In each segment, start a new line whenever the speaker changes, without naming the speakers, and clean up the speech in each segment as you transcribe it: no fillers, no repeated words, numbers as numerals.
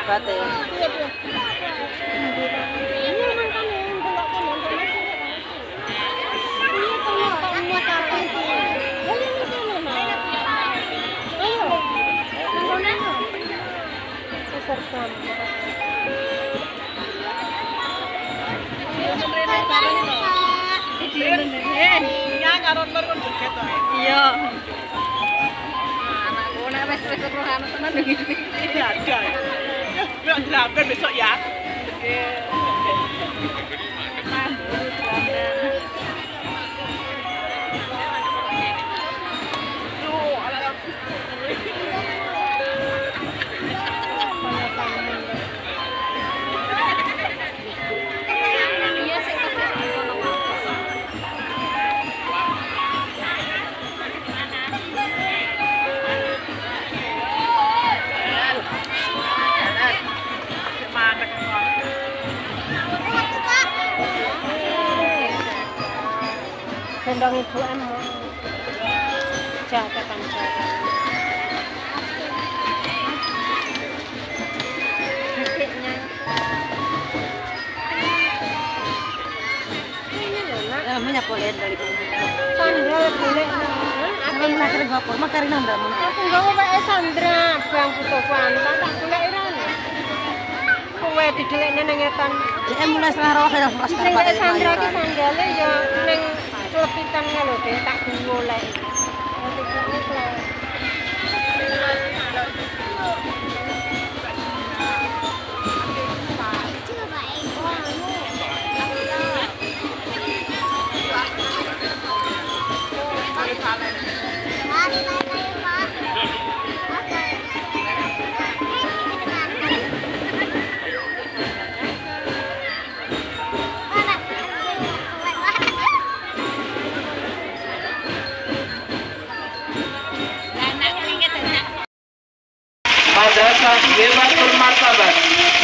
hebatnya. Iya. Anakku nek wis keturunan tenan begini. Iya ada. Yuk dilampir besok ya. Gendong ibu em jaketan dikitnya minyak boleh dari sandra boleh aku nak sering apa makarin anda aku nggak mau pakai sandra bang putokan tak boleh iran kowe didelekne nang ngetan mulai setengah roh ya pas sandra ki sandale ya ning cepitannya lho deh tak golek.
Madrasah hebat bermartabat,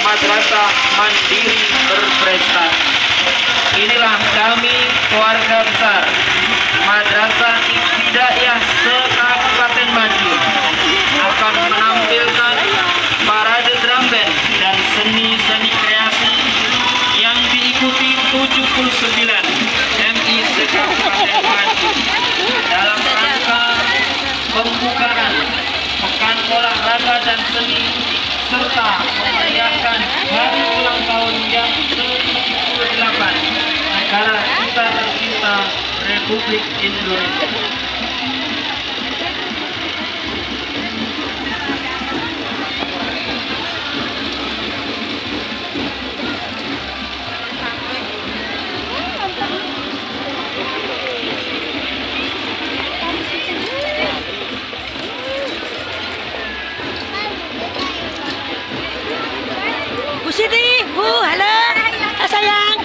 madrasah mandiri berprestasi. Inilah kami keluarga besar Madrasah Ibtidaiyah se-Kabupaten Madiun akan menampilkan parade drum band dan seni-seni kreasi yang diikuti 79 MI se-Kabupaten Madiun dalam rangka pembukaan Pekan Olahraga dan Seni serta memeriahkan hari ulang tahun yang ke-78 negara kita tercinta Republik Indonesia.
Siti, Bu, halo, sayang.